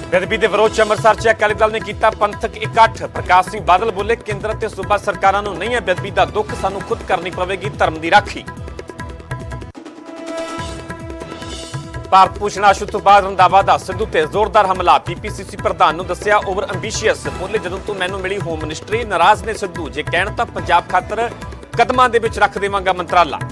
बेदबी के विरोध च ਅੰਮ੍ਰਿਤਸਰ च अकाली दल ने किया पंथक इकट्ठ। प्रकाश सिंह बादल बोले केंद्र ते सूबा सरकारां नूं नहीं है बेदबी का दुख, सानूं खुद करनी पवेगी धर्म की राखी। भारत भूषण आशू तो बाद रंधावा दा सिद्धू ते जोरदार हमला। पीपीसीसी प्रधान नूं दस्सिया ओवर अंबीशियस। बोले जदों तों मैनूं मिली होम मिनिस्ट्री, नाराज ने सिद्धू, जे कहण तां पंजाब खातर कदमां दे विच रख देवांगा मंत्राला।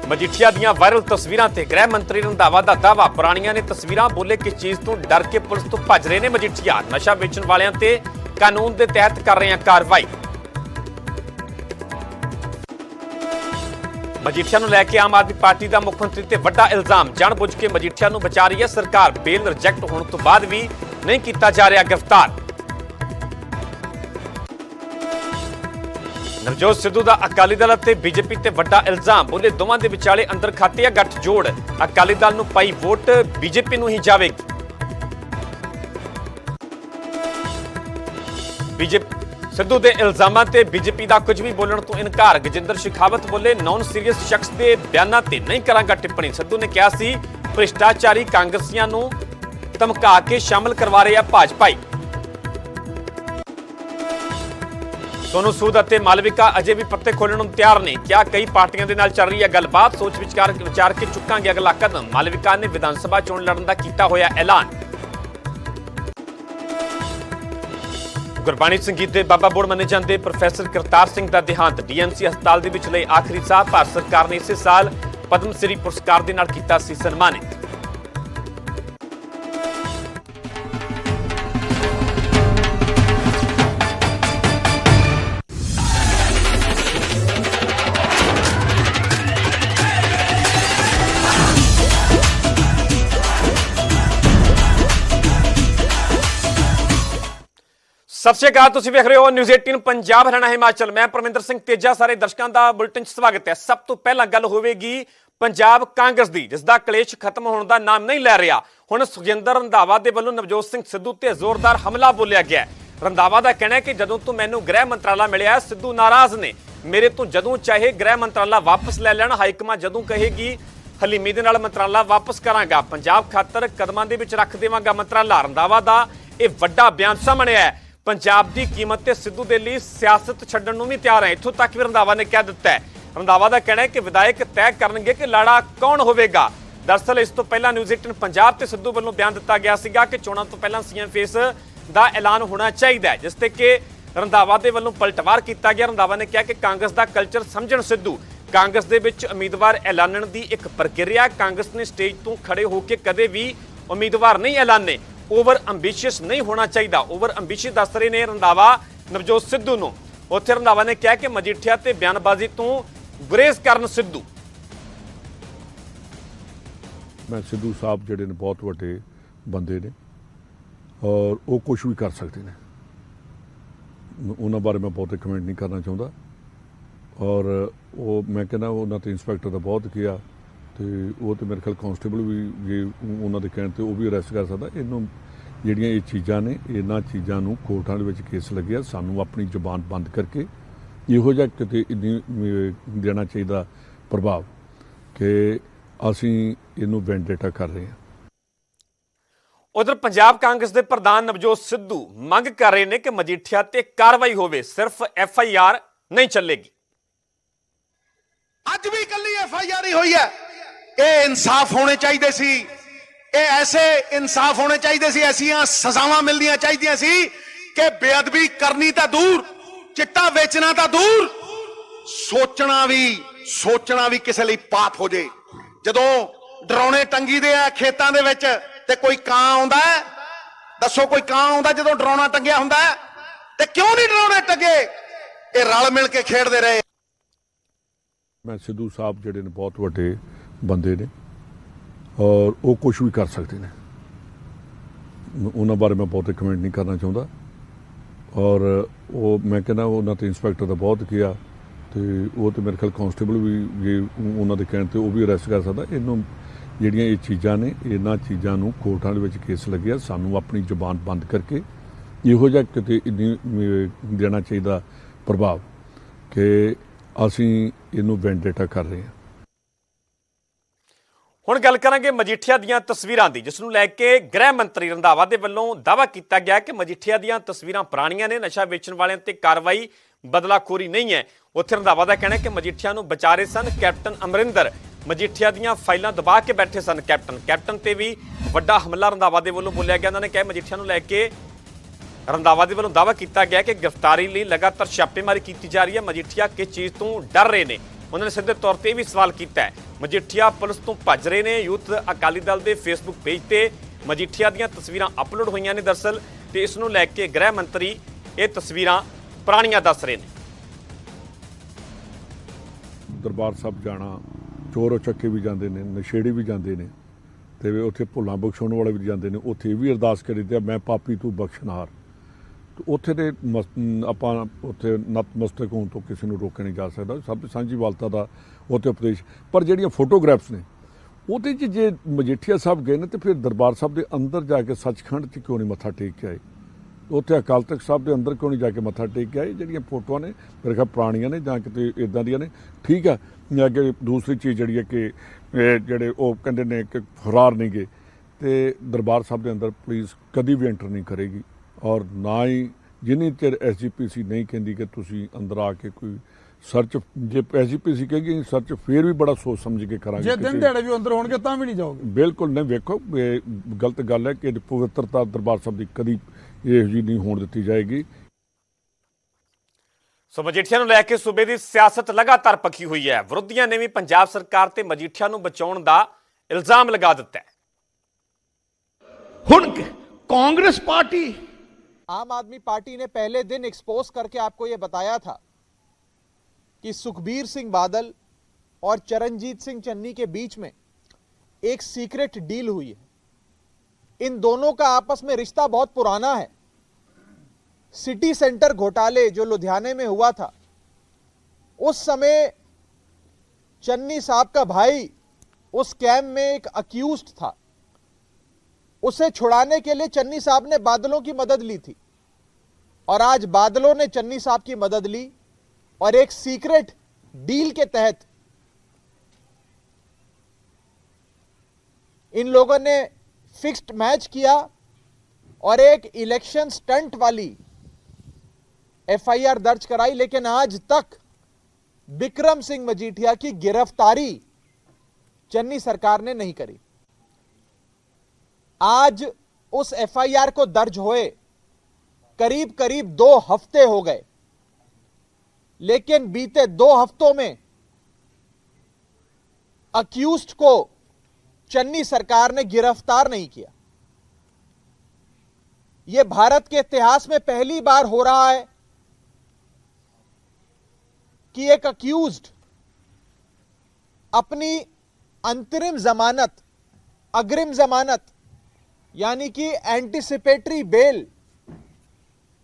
मजीठिया दीआं वायरल तस्वीरां ते गृह मंत्री रंधावा दा दावा, पुराणियां ने तस्वीरां, बोले किस चीज तो डर के पुलिस तो भज रहे ने मजीठिया। नशा वेचण वालियां ते कानून दे तहत कर रहे हैं कार्रवाई। मजीठिया नूं लैके आम आदमी पार्टी का मुख्यमंत्री ते वड्डा इल्जाम। जाणबुझ के मजीठिया नूं बचा रही है सरकार। बेल रिजैक्ट होने तो बाद भी नहीं किया जा रहा गिरफ्तार। नवजोत सिद्धू का अकाली दल ते बीजेपी ते वड्डा इल्जाम। बोले दोवां दे विचाले अंदर खाते या गठजोड़, अकाली दल नूं पाई वोट बीजेपी नूं ही जावेगी। बीजेपी सिद्धू के इल्जामां ते बीजेपी का कुछ भी बोलण तो इनकार। गजेंद्र शेखावत बोले नॉन सीरीयस शख्स के बयानां ते नहीं करांगा टिप्पणी। सिद्धू ने कहा सी भ्रिष्टाचारी कांग्रेसियां नूं धमका के शामिल करवा रहे हैं भाजपाई। सोनू सूद और मालविका अजे भी पत्ते खोलने को तैयार नहीं। क्या कई पार्टियों के नाल चल रही है गलबात, सोच विचार के चुकांगे अगला कदम। मालविका ने विधानसभा चोण लड़न का किया होया ऐलान। गुरबाणी संगीत के बाबा बोड़ मने जाते प्रोफैसर करतार सिंह का देहांत। डीएमसी हस्पताल के विच लई आखिरी साह। भारत सरकार ने इसे साल पद्म श्री पुरस्कार के नाल कीता सी सन्मानित। सत श्री अकाल, तुसीं वेख रहे हो न्यूज़ 18 पंजाब हरियाणा हिमाचल। मैं परमिंदर सिंह तेजा, सारे दर्शकों का बुलेटिन स्वागत है। सब तो पहला गल होगी पंजाब कांग्रेस की, जिसका कलेश खत्म होने का नाम नहीं लै रहा। हुण सुखजिंदर रंधावा के वलों नवजोत सिंह सिद्धू ते जोरदार हमला बोलिया गया। रंधावा का कहना है कि जदों तो मैनूं गृह मंत्राला मिलिया, सिद्धू नाराज ने। मेरे तो जदों चाहे गृह मंत्राला वापस लै लैण, हाईकमान जदों कहेगी हलीमी दे नाल मंत्राला वापस करांगा। पंजाब खातर कदमां दे विच रख देवांगा मंत्राला। रंधावा का यह वड्डा बयान सामने आया। पंजाब की कीमत ते सिद्धू दे लई सियासत छड्डण नूं भी तैयार है, इत्थों तक भी रंधावा ने कह दिता है। रंधावा का कहना है कि विधायक तय करनगे कि लाड़ा कौन होवेगा। दरअसल इस तो पहला न्यूज़ 18 पंजाब ते सिद्धू वालों बयान दिता गया सीगा कि चोणां तो पहला सीएम फेस का ऐलान होना चाहिए, जिस ते कि रंधावा दे वालों पलटवार किया गया। रंधावा ने कहा कि कांग्रेस का कल्चर समझण सिद्धू। कांग्रेस दे विच उम्मीदवार ऐलानण की एक प्रक्रिया। कांग्रेस ने स्टेज तो खड़े होकर कदे भी उम्मीदवार नहीं ऐलाने। ओवर अंबीशियस नहीं होना चाहिए। ओवर अंबीशियस दस रहे ने रंधावा नवजोत सिद्धू नूं। उत्थे रंधावा ने कहा कि मजीठिया ते बयानबाजी तो गुरेज करन सिद्धू। मैं सिद्धू साहब जिहड़े ने बहुत वड्डे बंदे ने और वो कुछ भी कर सकते हैं। उन्होंने बारे मैं बहुत कमेंट नहीं करना चाहता। और वो मैं कहना उन्होंने तो इंस्पैक्टर का बहुत किया, तो वो तो मेरे ख्याल कांस्टेबल भी जे उन्होंने कहने तो वो भी अरेस्ट कर सकता। इनू ਜਿਹੜੀਆਂ ਇਹ ਚੀਜ਼ਾਂ ਨੇ, ਇਹਨਾਂ ਚੀਜ਼ਾਂ ਨੂੰ ਕੋਰਟਾਂ ਦੇ ਵਿੱਚ ਕੇਸ ਲੱਗਿਆ। ਸਾਨੂੰ ਆਪਣੀ ਜ਼ੁਬਾਨ ਬੰਦ ਕਰਕੇ ਇਹੋ ਜਿਹਾ ਕਿਤੇ ਦੇਣਾ ਚਾਹੀਦਾ ਪ੍ਰਭਾਵ ਕਿ ਅਸੀਂ ਇਹਨੂੰ ਵੈਂਡੇਟਾ ਕਰ ਰਹੇ ਹਾਂ। उधर पंजाब कांग्रेस के प्रधान नवजोत सिद्धू मंग कर रहे हैं कि मजीठिया ते कार्रवाई होवे, सिर्फ FIR नहीं चलेगी। ਅੱਜ ਵੀ ਕੱਲੀ FIR ਹੀ ਹੋਈ ਹੈ। ਇਹ ਇਨਸਾਫ ਹੋਣੇ ਚਾਹੀਦੇ ਸੀ। ਇਹ ਐਸੇ ਇਨਸਾਫ ਹੋਣੇ ਚਾਹੀਦੇ ਸੀ, ਐਸੀਆਂ ਸਜ਼ਾਵਾਂ ਮਿਲਣੀਆਂ ਚਾਹੀਦੀਆਂ ਸੀ ਕਿ ਬੇਅਦਬੀ ਕਰਨੀ ਤਾਂ ਦੂਰ, ਚਿੱਟਾ ਵੇਚਣਾ ਤਾਂ ਦੂਰ, ਸੋਚਣਾ ਵੀ ਕਿਸੇ ਲਈ ਪਾਪ ਹੋ ਜੇ। ਜਦੋਂ ਡਰਾਉਣੇ ਟੰਗੀ ਦੇ ਆ ਖੇਤਾਂ ਦੇ ਵਿੱਚ ਤੇ ਕੋਈ ਕਾਂ ਆਉਂਦਾ, ਦੱਸੋ ਕੋਈ ਕਾਂ ਆਉਂਦਾ ਜਦੋਂ ਡਰਾਉਣਾ ਟੰਗਿਆ ਹੁੰਦਾ, ਤੇ ਕਿਉਂ ਨਹੀਂ ਡਰਾਉਣੇ ਟੰਗੇ? ਇਹ ਰਲ ਮਿਲ ਕੇ ਖੇਡਦੇ ਰਹੇ। मैं सिद्धू साहब जिहड़े ने बहुत वड्डे बंदे ने और वो कुछ भी कर सकते हैं। उन्होंने बारे मैं बहुत कमेंट नहीं करना चाहता। और वो मैं कहना उन्होंने तो इंस्पैक्टर का बहुत किया, तो वो तो मेरे ख्याल कांस्टेबल भी जे उन्होंने कहने तो वो भी अरेस्ट कर सकता। इनू ਜਿਹੜੀਆਂ ਇਹ ਚੀਜ਼ਾਂ ਨੇ, ਇਹਨਾਂ ਚੀਜ਼ਾਂ ਨੂੰ ਕੋਰਟਾਂ ਦੇ ਵਿੱਚ ਕੇਸ ਲੱਗਿਆ। ਸਾਨੂੰ ਆਪਣੀ ਜ਼ੁਬਾਨ ਬੰਦ ਕਰਕੇ ਇਹੋ ਜਿਹਾ ਕਿਤੇ ਦੇਣਾ ਚਾਹੀਦਾ ਪ੍ਰਭਾਵ ਕਿ ਅਸੀਂ ਇਹਨੂੰ ਵੈਂਡੇਟਾ ਕਰ ਰਹੇ ਹਾਂ। ਹੁਣ ਗੱਲ ਕਰਾਂਗੇ ਮਜੀਠੀਆ ਦੀਆਂ ਤਸਵੀਰਾਂ ਦੀ, ਜਿਸ ਨੂੰ ਲੈ ਕੇ ਗ੍ਰਹਿ ਮੰਤਰੀ ਰੰਧਾਵਾ ਦੇ ਵੱਲੋਂ ਦਾਅਵਾ ਕੀਤਾ ਗਿਆ ਕਿ ਮਜੀਠੀਆ ਦੀਆਂ ਤਸਵੀਰਾਂ ਪੁਰਾਣੀਆਂ ਨੇ, ਨਸ਼ਾ ਵੇਚਣ ਵਾਲਿਆਂ ਤੇ ਕਾਰਵਾਈ ਬਦਲਾਖੋਰੀ ਨਹੀਂ ਹੈ। ਉੱਥੇ ਰੰਧਾਵਾ ਦਾ ਕਹਿਣਾ ਹੈ ਕਿ ਮਜੀਠੀਆ ਨੂੰ ਬਚਾ ਰਹੇ ਸਨ ਕੈਪਟਨ ਅਮਰਿੰਦਰ, ਮਜੀਠੀਆ ਦੀਆਂ ਫਾਈਲਾਂ ਦਬਾ ਕੇ ਬੈਠੇ ਸਨ ਕੈਪਟਨ ਤੇ ਵੀ ਵੱਡਾ ਹਮਲਾ ਰੰਧਾਵਾ ਦੇ ਵੱਲੋਂ ਬੋਲਿਆ ਗਿਆ। ਉਹਨਾਂ ਨੇ ਕਿਹਾ ਮਜੀਠੀਆ ਨੂੰ ਲੈ ਕੇ ਰੰਧਾਵਾ ਦੇ ਵੱਲੋਂ ਦਾਅਵਾ ਕੀਤਾ ਗਿਆ ਕਿ ਗ੍ਰਿਫਤਾਰੀ ਲਈ ਲਗਾਤਾਰ ਛਾਪੇਮਾਰੀ ਕੀਤੀ ਜਾ ਰਹੀ ਹੈ। ਮਜੀਠੀਆ ਕਿਸ ਚੀਜ਼ ਤੋਂ ਡਰ ਰਹੇ ਨੇ? ਉਹਨਾਂ ਨੇ ਸਿੱਧੇ ਤੌਰ ਤੇ ਇਹ ਵੀ ਸਵਾਲ ਕੀਤਾ ਹੈ। ਮਜੀਠੀਆ ਪੁਲਿਸ ਤੋਂ ਭੱਜ ਰਹੇ ਨੇ। ਯੂਥ ਅਕਾਲੀ ਦਲ ਦੇ ਫੇਸਬੁੱਕ ਪੇਜ ਤੇ ਮਜੀਠੀਆ ਦੀਆਂ ਤਸਵੀਰਾਂ ਅਪਲੋਡ ਹੋਈਆਂ ਨੇ ਦਰਅਸਲ, ਤੇ ਇਸ ਨੂੰ ਲੈ ਕੇ ਗ੍ਰਹਿ ਮੰਤਰੀ ਇਹ ਤਸਵੀਰਾਂ ਪੁਰਾਣੀਆਂ ਦੱਸ ਰਹੇ ਨੇ। ਦਰਬਾਰ ਸਾਹਿਬ ਜਾਣਾ, ਚੋਰ ਉਚੱਕੇ ਵੀ ਜਾਂਦੇ ਨੇ, ਨਸ਼ੇੜੀ ਵੀ ਜਾਂਦੇ ਨੇ, ਤੇ ਉੱਥੇ ਭੁੱਲਾਂ ਬਖਸ਼ਾਉਣ ਵਾਲੇ ਵੀ ਜਾਂਦੇ ਨੇ। ਉੱਥੇ ਇਹ ਵੀ ਅਰਦਾਸ ਕਰੀ ਤੇ ਮੈਂ ਪਾਪੀ ਤੂੰ ਬਖਸ਼ਣਹਾਰ। ਉੱਥੇ ਦੇ ਆਪਾਂ ਉੱਥੇ ਨਤਮਸਤਕ ਹੋਣ ਤੋਂ ਕਿਸੇ ਨੂੰ ਰੋਕਿਆ ਨਹੀਂ ਜਾ ਸਕਦਾ। ਸਭ ਸਾਂਝੀ ਵਾਲਤਾ ਦਾ ਉੱਥੇ ਉਪਦੇਸ਼। ਪਰ ਜਿਹੜੀਆਂ ਫੋਟੋਗ੍ਰਾਫਸ ਨੇ ਉਹਦੇ 'ਚ ਜੇ ਮਜੀਠੀਆ ਸਾਹਿਬ ਗਏ ਨੇ ਤੇ ਫਿਰ ਦਰਬਾਰ ਸਾਹਿਬ ਦੇ ਅੰਦਰ ਜਾ ਕੇ ਸੱਚਖੰਡ 'ਚ ਕਿਉਂ ਨਹੀਂ ਮੱਥਾ ਟੇਕ ਕੇ ਆਏ? ਉੱਥੇ ਅਕਾਲ ਤਖਤ ਸਾਹਿਬ ਦੇ ਅੰਦਰ ਕਿਉਂ ਨਹੀਂ ਜਾ ਕੇ ਮੱਥਾ ਟੇਕ ਕੇ ਆਏ? ਜਿਹੜੀਆਂ ਫੋਟੋਆਂ ਨੇ ਮੇਰੇ ਖਿਆਲ ਪੁਰਾਣੀਆਂ ਨੇ ਜਾਂ ਕਿਤੇ ਇੱਦਾਂ ਦੀਆਂ ਨੇ। ਠੀਕ ਆ, ਅੱਗੇ ਦੂਸਰੀ ਚੀਜ਼ ਜਿਹੜੀ ਹੈ ਕਿ ਜਿਹੜੇ ਉਹ ਕਹਿੰਦੇ ਨੇ ਕਿ ਫਰਾਰ ਨਹੀਂ ਗਏ, ਤੇ ਦਰਬਾਰ ਸਾਹਿਬ ਦੇ ਅੰਦਰ ਪੁਲਿਸ ਕਦੀ ਵੀ ਐਂਟਰ ਨਹੀਂ ਕਰੇਗੀ। ਔਰ ਨਾ ਹੀ ਜਿੰਨੀ ਚਿਰ SGPC ਨਹੀਂ ਕਹਿੰਦੀ ਕਿ ਤੁਸੀਂ ਅੰਦਰ ਆ ਕੇ ਕੋਈ ਸਰਚ, ਜੇ SGPC ਕਹੇਗੀ ਸਰਚ ਫਿਰ ਵੀ ਬੜਾ ਸੋਚ ਸਮਝ ਕੇ ਕਰਾਂਗੇ। ਜੇ ਦਿਨ ਦਿਹਾੜੇ ਵੀ ਅੰਦਰ ਹੋਣਗੇ ਤਾਂ ਵੀ ਨਹੀਂ ਜਾਓਗੇ? ਬਿਲਕੁਲ ਨਹੀਂ। ਵੇਖੋ, ਇਹ ਗਲਤ ਗੱਲ ਹੈ ਕਿ ਪਵਿੱਤਰਤਾ ਦਰਬਾਰ ਸਾਹਿਬ ਦੀ ਕਦੀ ਇਹੋ ਜਿਹੀ ਨਹੀਂ ਹੋਣ ਦਿੱਤੀ ਜਾਏਗੀ। ਸੋ ਮਜੀਠੀਆ ਨੂੰ ਲੈ ਕੇ ਸੂਬੇ ਦੀ ਸਿਆਸਤ ਲਗਾਤਾਰ ਪੱਕੀ ਹੋਈ ਹੈ। ਵਿਰੋਧੀਆਂ ਨੇ ਵੀ ਪੰਜਾਬ ਸਰਕਾਰ ਤੇ ਮਜੀਠੀਆ ਨੂੰ ਬਚਾਉਣ ਦਾ ਇਲਜ਼ਾਮ ਲਗਾ ਦਿੱਤਾ ਹੈ। ਹੁਣ कांग्रेस पार्टी, आम आदमी पार्टी ने पहले दिन एक्सपोज करके आपको यह बताया था कि सुखबीर सिंह बादल और चरणजीत सिंह चन्नी के बीच में एक सीक्रेट डील हुई है। इन दोनों का आपस में रिश्ता बहुत पुराना है। सिटी सेंटर घोटाले जो लुधियाने में हुआ था, उस समय चन्नी साहब का भाई उस स्कैम में एक अक्यूज्ड था। उसे छुड़ाने के लिए चन्नी साहब ने बादलों की मदद ली थी, और आज बादलों ने चन्नी साहब की मदद ली और एक सीक्रेट डील के तहत इन लोगों ने फिक्स्ड मैच किया और एक इलेक्शन स्टंट वाली FIR दर्ज कराई। लेकिन आज तक बिक्रम सिंह मजीठिया की गिरफ्तारी चन्नी सरकार ने नहीं करी। आज उस FIR को दर्ज हुए करीब करीब 2 हफ्ते हो गए, लेकिन बीते 2 हफ्तों में अक्यूज्ड को चन्नी सरकार ने गिरफ्तार नहीं किया। यह भारत के इतिहास में पहली बार हो रहा है कि एक अक्यूज्ड अपनी अंतरिम जमानत, अग्रिम जमानत यानी कि एंटीसिपेटरी बेल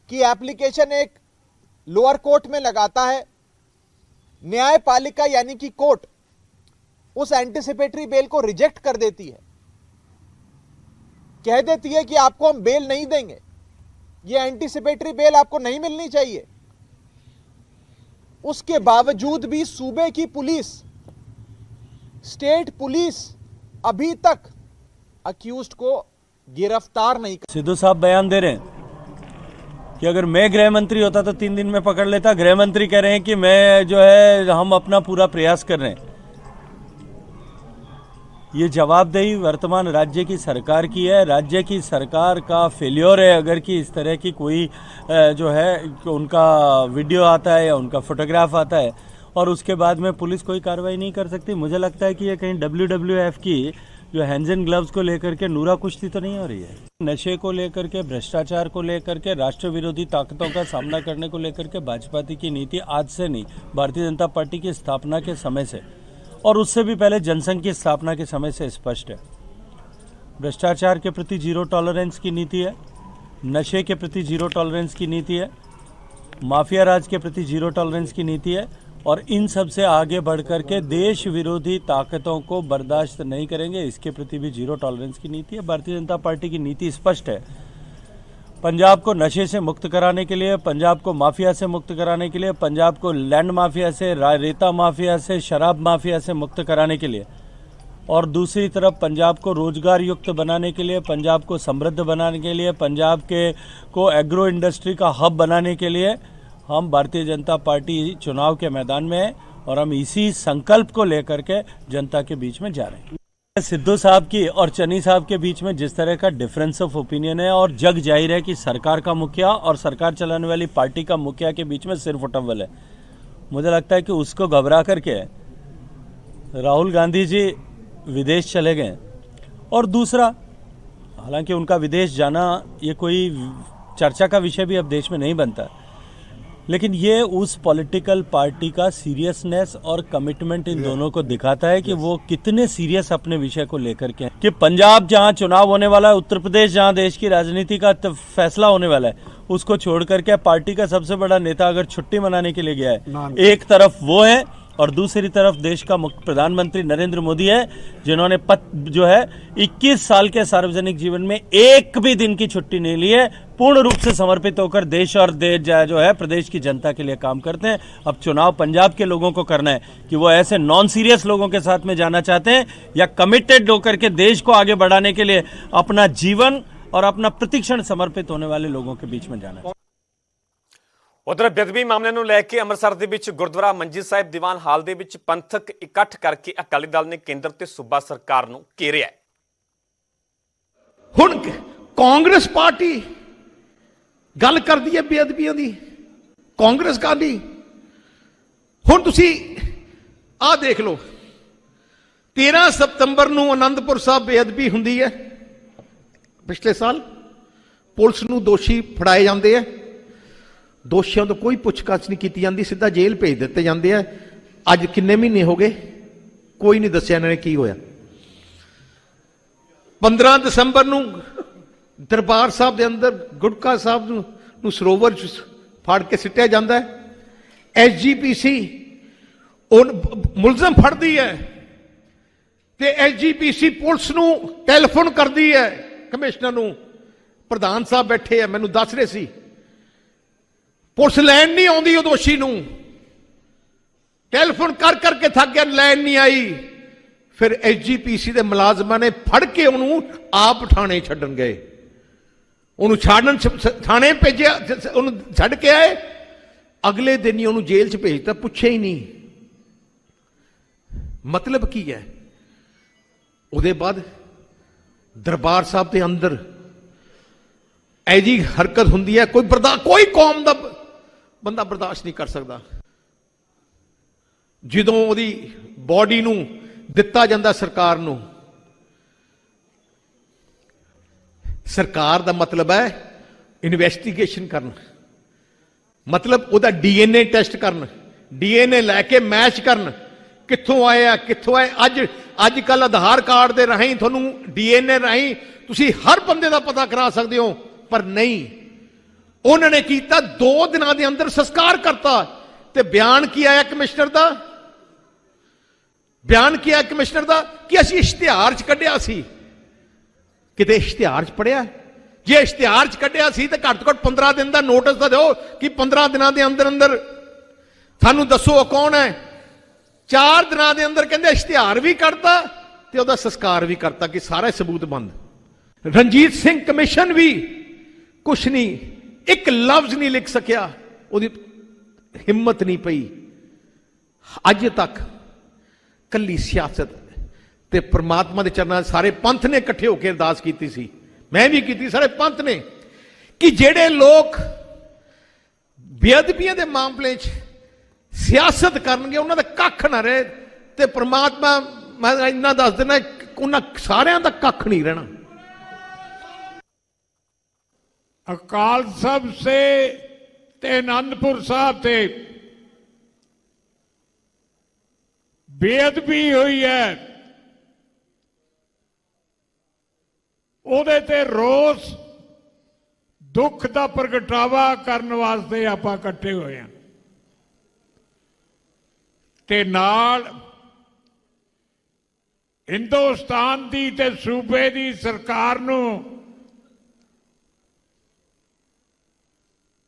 की एप्लीकेशन एक लोअर कोर्ट में लगाता है। न्यायपालिका यानी कि कोर्ट उस एंटीसिपेटरी बेल को रिजेक्ट कर देती है, कह देती है कि आपको हम बेल नहीं देंगे, ये एंटीसिपेटरी बेल आपको नहीं मिलनी चाहिए। उसके बावजूद भी सूबे की पुलिस, स्टेट पुलिस अभी तक अक्यूज्ड को गिरफ्तार नहीं कर। सिद्धू साहब बयान दे रहे हैं कि अगर मैं गृह मंत्री होता तो 3 दिन में पकड़ लेता। गृह मंत्री कह रहे हैं कि मैं जो है हम अपना पूरा प्रयास कर रहे हैं। ये जवाबदेही वर्तमान राज्य की सरकार की है। राज्य की सरकार का फेल्योर है अगर कि इस तरह की कोई जो है उनका वीडियो आता है या उनका फोटोग्राफ आता है और उसके बाद में पुलिस कोई कार्रवाई नहीं कर सकती। मुझे लगता है कि ये कहीं WWF की जो हैंड्स एंड ग्लव्स को लेकर के नूरा कुश्ती तो नहीं हो रही है। नशे को लेकर के, भ्रष्टाचार को लेकर के, राष्ट्र विरोधी ताकतों का सामना करने को लेकर के भाजपा की नीति आज से नहीं, भारतीय जनता पार्टी की स्थापना के समय से और उससे भी पहले जनसंघ की स्थापना के समय से स्पष्ट है। भ्रष्टाचार के प्रति 0 टॉलरेंस की नीति है, नशे के प्रति 0 टॉलरेंस की नीति है, माफिया राज के प्रति 0 टॉलरेंस की नीति है और इन सब से आगे बढ़कर के देश विरोधी ताकतों को बर्दाश्त नहीं करेंगे, इसके प्रति भी 0 टॉलरेंस की नीति है। भारतीय जनता पार्टी की नीति स्पष्ट है। पंजाब को नशे से मुक्त कराने के लिए, पंजाब को माफिया से मुक्त कराने के लिए, पंजाब को लैंड माफिया से, रेता माफिया से, शराब माफिया से मुक्त कराने के लिए और दूसरी तरफ पंजाब को रोजगार युक्त बनाने के लिए, पंजाब को समृद्ध बनाने के लिए, पंजाब के को एग्रो इंडस्ट्री का हब बनाने के लिए हम भारतीय जनता पार्टी चुनाव के मैदान में है और हम इसी संकल्प को लेकर के जनता के बीच में जा रहे हैं। सिद्धू साहब की और चन्नी साहब के बीच में जिस तरह का डिफरेंस ऑफ ओपिनियन है और जग जाहिर है कि सरकार का मुखिया और सरकार चलाने वाली पार्टी का मुखिया के बीच में सिर्फ उठव्वल है। मुझे लगता है कि उसको घबरा करके राहुल गांधी जी विदेश चले गए। और दूसरा, हालांकि उनका विदेश जाना ये कोई चर्चा का विषय भी अब देश में नहीं बनता, लेकिन ये उस पॉलिटिकल पार्टी का सीरियसनेस और कमिटमेंट इन दोनों को दिखाता है कि वो कितने सीरियस अपने विषय को लेकर के हैं। कि पंजाब जहां चुनाव होने वाला है, उत्तर प्रदेश जहां देश की राजनीति का फैसला होने वाला है, उसको छोड़ करके पार्टी का सबसे बड़ा नेता अगर छुट्टी मनाने के लिए गया है, एक तरफ वो है और दूसरी तरफ देश का प्रधानमंत्री नरेंद्र मोदी है, जिन्होंने 21 साल के सार्वजनिक जीवन में एक भी दिन की छुट्टी नहीं ली है, पूर्ण रूप से समर्पित होकर देश और प्रदेश की जनता के लिए काम करते हैं। अब चुनाव पंजाब के लोगों को करना है कि वो ऐसे नॉन सीरियस लोगों के साथ में जाना चाहते हैं या कमिटेड होकर के देश को आगे बढ़ाने के लिए अपना जीवन और अपना प्रतिक्षण समर्पित होने वाले लोगों के बीच में जाना है। ਉਧਰ ਬੇਅਦਬੀ ਮਾਮਲੇ ਨੂੰ ਲੈ ਕੇ ਅੰਮ੍ਰਿਤਸਰ ਦੇ ਵਿੱਚ ਗੁਰਦੁਆਰਾ ਮੰਜੀ ਸਾਹਿਬ ਦੀਵਾਨ ਹਾਲ ਦੇ ਵਿੱਚ ਪੰਥਕ ਇਕੱਠ ਕਰਕੇ ਅਕਾਲੀ ਦਲ ਨੇ ਕੇਂਦਰ ਤੇ ਸੂਬਾ ਸਰਕਾਰ ਨੂੰ ਘੇਰਿਆ। ਹੁਣ ਕਾਂਗਰਸ ਪਾਰਟੀ ਗੱਲ ਕਰਦੀ ਹੈ ਬੇਅਦਬੀਆਂ ਦੀ, ਕਾਂਗਰਸ ਕਾਦੀ। ਹੁਣ ਤੁਸੀਂ ਆਹ ਦੇਖ ਲਓ, 13 ਸਤੰਬਰ ਨੂੰ ਆਨੰਦਪੁਰ ਸਾਹਿਬ ਬੇਅਦਬੀ ਹੁੰਦੀ ਹੈ। ਪਿਛਲੇ ਸਾਲ ਪੁਲਿਸ ਨੂੰ ਦੋਸ਼ੀ ਫੜਾਏ ਜਾਂਦੇ ਆ, ਦੋਸ਼ੀਆਂ ਤੋਂ ਕੋਈ ਪੁੱਛਗਿੱਛ ਨਹੀਂ ਕੀਤੀ ਜਾਂਦੀ, ਸਿੱਧਾ ਜੇਲ੍ਹ ਭੇਜ ਦਿੱਤੇ ਜਾਂਦੇ ਆ। ਅੱਜ ਕਿੰਨੇ ਮਹੀਨੇ ਹੋ ਗਏ, ਕੋਈ ਨਹੀਂ ਦੱਸਿਆ ਇਹਨਾਂ ਨੇ ਕੀ ਹੋਇਆ। 15 ਦਸੰਬਰ ਨੂੰ ਦਰਬਾਰ ਸਾਹਿਬ ਦੇ ਅੰਦਰ ਗੁਟਕਾ ਸਾਹਿਬ ਨੂੰ ਸਰੋਵਰ ਚ ਫੜ ਕੇ ਸਿੱਟਿਆ ਜਾਂਦਾ ਹੈ। ਐਸਜੀਪੀਸੀ ਉਹ ਮੁਲਜ਼ਮ ਫੜਦੀ ਹੈ ਤੇ ਐਸਜੀਪੀਸੀ ਪੁਲਿਸ ਨੂੰ ਟੈਲੀਫੋਨ ਕਰਦੀ ਹੈ, ਕਮਿਸ਼ਨਰ ਨੂੰ। ਪ੍ਰਧਾਨ ਸਾਹਿਬ ਬੈਠੇ ਆ, ਮੈਨੂੰ ਦੱਸ ਰਹੇ ਸੀ ਪੁਲਿਸ ਲੈਣ ਨਹੀਂ ਆਉਂਦੀ ਉਹ ਦੋਸ਼ੀ ਨੂੰ, ਟੈਲੀਫੋਨ ਕਰ ਕਰਕੇ ਥੱਕ ਗਿਆ, ਲੈਣ ਨਹੀਂ ਆਈ। ਫਿਰ ਐਸਜੀਪੀਸੀ ਦੇ ਮੁਲਾਜ਼ਮਾਂ ਨੇ ਫੜ ਕੇ ਉਹਨੂੰ ਆਪ ਥਾਣੇ ਛੱਡਣ ਗਏ, ਉਹਨੂੰ ਥਾਣੇ ਭੇਜਿਆ, ਉਹਨੂੰ ਛੱਡ ਕੇ ਆਏ। ਅਗਲੇ ਦਿਨ ਹੀ ਉਹਨੂੰ ਜੇਲ੍ਹ 'ਚ ਭੇਜਤਾ, ਪੁੱਛਿਆ ਹੀ ਨਹੀਂ। ਮਤਲਬ ਕੀ ਹੈ? ਉਹਦੇ ਬਾਅਦ ਦਰਬਾਰ ਸਾਹਿਬ ਦੇ ਅੰਦਰ ਐਜੀ ਹਰਕਤ ਹੁੰਦੀ ਹੈ, ਕੋਈ ਕੌਮ ਦਾ ਬੰਦਾ ਬਰਦਾਸ਼ਤ ਨਹੀਂ ਕਰ ਸਕਦਾ। ਜਦੋਂ ਉਹਦੀ ਬਾਡੀ ਨੂੰ ਦਿੱਤਾ ਜਾਂਦਾ ਸਰਕਾਰ ਨੂੰ, ਸਰਕਾਰ ਦਾ ਮਤਲਬ ਹੈ ਇਨਵੈਸਟੀਗੇਸ਼ਨ ਕਰਨ, ਮਤਲਬ ਉਹਦਾ ਡੀਐਨਏ ਟੈਸਟ ਕਰਨ, ਡੀਐਨਏ ਲੈ ਕੇ ਮੈਚ ਕਰਨ, ਕਿੱਥੋਂ ਆਇਆ ਕਿੱਥੋਂ ਆਏ। ਅੱਜ ਕੱਲ ਆਧਾਰ ਕਾਰਡ ਦੇ ਰਾਹੀਂ ਤੁਹਾਨੂੰ ਡੀਐਨਏ ਰਾਹੀਂ ਤੁਸੀਂ ਹਰ ਬੰਦੇ ਦਾ ਪਤਾ ਕਰਾ ਸਕਦੇ ਹੋ, ਪਰ ਨਹੀਂ, ਉਹਨਾਂ ਨੇ ਕੀਤਾ 2 ਦਿਨਾਂ ਦੇ ਅੰਦਰ ਸੰਸਕਾਰ ਕਰਤਾ। ਤੇ ਬਿਆਨ ਕੀ ਆਇਆ ਕਮਿਸ਼ਨਰ ਦਾ? ਬਿਆਨ ਕੀ ਆਇਆ ਕਮਿਸ਼ਨਰ ਦਾ ਕਿ ਅਸੀਂ ਇਸ਼ਤਿਹਾਰ 'ਚ ਕੱਢਿਆ ਸੀ। ਕਿਤੇ ਇਸ਼ਤਿਹਾਰ 'ਚ ਪੜਿਆ? ਜੇ ਇਸ਼ਤਿਹਾਰ 'ਚ ਕੱਢਿਆ ਸੀ ਤਾਂ ਘੱਟ ਤੋਂ ਘੱਟ 15 ਦਿਨ ਦਾ ਨੋਟਿਸ ਤਾਂ ਦਿਓ ਕਿ 15 ਦਿਨਾਂ ਦੇ ਅੰਦਰ ਅੰਦਰ ਸਾਨੂੰ ਦੱਸੋ ਉਹ ਕੌਣ ਹੈ। 4 ਦਿਨਾਂ ਦੇ ਅੰਦਰ ਕਹਿੰਦੇ ਇਸ਼ਤਿਹਾਰ ਵੀ ਕੱਢਤਾ ਤੇ ਉਹਦਾ ਸੰਸਕਾਰ ਵੀ ਕਰਤਾ ਕਿ ਸਾਰਾ ਸਬੂਤ ਬੰਦ। ਰਣਜੀਤ ਸਿੰਘ ਕਮਿਸ਼ਨ ਵੀ ਕੁਛ ਨਹੀਂ, ਇੱਕ ਲਫ਼ਜ਼ ਨਹੀਂ ਲਿਖ ਸਕਿਆ, ਉਹਦੀ ਹਿੰਮਤ ਨਹੀਂ ਪਈ। ਅੱਜ ਤੱਕ ਕੱਲੀ ਸਿਆਸਤ ਤੇ ਪ੍ਰਮਾਤਮਾ ਦੇ ਚਰਨਾਂ 'ਚ ਸਾਰੇ ਪੰਥ ਨੇ ਇਕੱਠੇ ਹੋ ਕੇ ਅਰਦਾਸ ਕੀਤੀ ਸੀ, ਮੈਂ ਵੀ ਕੀਤੀ, ਸਾਰੇ ਪੰਥ ਨੇ, ਕਿ ਜਿਹੜੇ ਲੋਕ ਬੇਅਦਬੀਆਂ ਦੇ ਮਾਮਲੇ 'ਚ ਸਿਆਸਤ ਕਰਨਗੇ ਉਹਨਾਂ ਦਾ ਕੱਖ ਨਾ ਰਹੇ। ਤੇ ਪ੍ਰਮਾਤਮਾ, ਮੈਂ ਇੰਨਾ ਦੱਸ ਦਿੰਦਾ, ਉਹਨਾਂ ਸਾਰਿਆਂ ਦਾ ਕੱਖ ਨਹੀਂ ਰਹਿਣਾ। अकाल सब से ते आनंदपुर साहब से बेअदबी हुई है, ਉਹਦੇ ਤੇ ਰੋਸ ਦੁੱਖ ਦਾ ਪ੍ਰਗਟਾਵਾ ਕਰਨ ਵਾਸਤੇ ਆਪਾਂ ਇਕੱਠੇ ਹੋਏ ਹਾਂ ਤੇ ਨਾਲ ਹਿੰਦੁਸਤਾਨ ਦੀ ਤੇ ਸੂਬੇ ਦੀ ਸਰਕਾਰ ਨੂੰ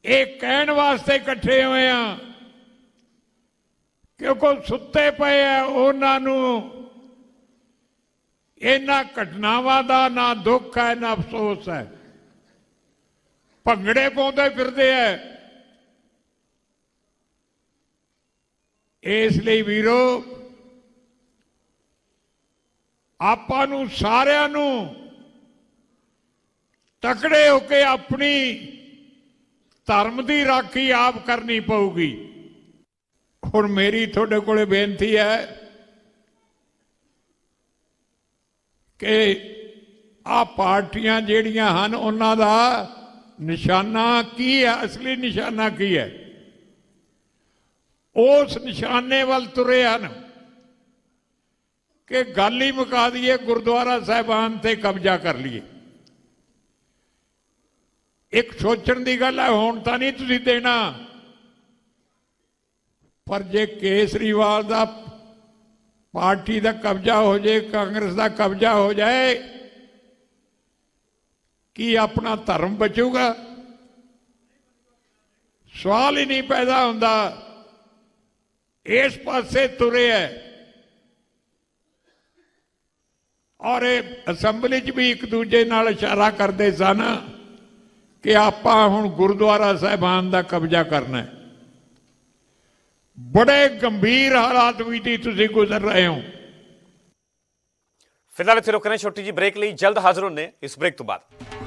ਇਹ ਕਹਿਣ ਵਾਸਤੇ ਇਕੱਠੇ ਹੋਏ ਆ ਕਿਉਂਕਿ ਸੁੱਤੇ ਪਏ ਆ ਉਹਨਾਂ ਨੂੰ ਇਹਨਾਂ ਘਟਨਾਵਾਂ ਦਾ ਨਾ ਦੁੱਖ ਹੈ ਨਾ ਅਫਸੋਸ ਹੈ। ਭੰਗੜੇ ਪਾਉਂਦੇ ਫਿਰਦੇ ਐ। ਇਸ ਲਈ ਵੀਰੋ, ਆਪਾਂ ਨੂੰ ਸਾਰਿਆਂ ਨੂੰ ਤਕੜੇ ਹੋ ਕੇ ਆਪਣੀ ਧਰਮ ਦੀ ਰਾਖੀ ਆਪ ਕਰਨੀ ਪਊਗੀ। ਹੁਣ ਮੇਰੀ ਤੁਹਾਡੇ ਕੋਲੇ ਬੇਨਤੀ ਹੈ ਕਿ ਆ ਪਾਰਟੀਆਂ ਜਿਹੜੀਆਂ ਹਨ ਉਹਨਾਂ ਦਾ ਨਿਸ਼ਾਨਾ ਕੀ ਹੈ, ਅਸਲੀ ਨਿਸ਼ਾਨਾ ਕੀ ਹੈ, ਉਸ ਨਿਸ਼ਾਨੇ ਵੱਲ ਤੁਰੇ ਹਨ ਕਿ ਗੱਲ ਹੀ ਮੁਕਾ ਦਈਏ, ਗੁਰਦੁਆਰਾ ਸਾਹਿਬਾਨ ਤੇ ਕਬਜ਼ਾ ਕਰ ਲਈਏ। ਇੱਕ ਸੋਚਣ ਦੀ ਗੱਲ ਹੈ, ਹੁਣ ਤਾਂ ਨਹੀਂ ਤੁਸੀਂ ਦੇਣਾ, ਪਰ ਜੇ ਕੇਸਰੀਵਾਲ ਦਾ ਪਾਰਟੀ ਦਾ ਕਬਜ਼ਾ ਹੋ ਜਾਏ, ਕਾਂਗਰਸ ਦਾ ਕਬਜ਼ਾ ਹੋ ਜਾਏ, ਕੀ ਆਪਣਾ ਧਰਮ ਬਚੂਗਾ? ਸਵਾਲ ਹੀ ਨਹੀਂ ਪੈਦਾ ਹੁੰਦਾ। ਇਸ ਪਾਸੇ ਤੁਰੇ ਹੈ ਔਰ ਇਹ ਅਸੈਂਬਲੀ 'ਚ ਵੀ ਇੱਕ ਦੂਜੇ ਨਾਲ ਇਸ਼ਾਰਾ ਕਰਦੇ ਸਨ ਕਿ ਆਪਾਂ ਹੁਣ ਗੁਰਦੁਆਰਾ ਸਾਹਿਬਾਨ ਦਾ ਕਬਜ਼ਾ ਕਰਨਾ ਹੈ। ਬੜੇ ਗੰਭੀਰ ਹਾਲਾਤ ਵਿੱਚ ਤੁਸੀਂ ਗੁਜ਼ਰ ਰਹੇ ਹੋ। ਫਿਲਹਾਲ ਇੱਥੇ ਰੁਕਣੇ, ਛੋਟੀ ਜੀ ਬ੍ਰੇਕ ਲਈ, ਜਲਦ ਹਾਜ਼ਰ ਹੋਣੇ ਇਸ ਬ੍ਰੇਕ ਤੋਂ ਬਾਅਦ।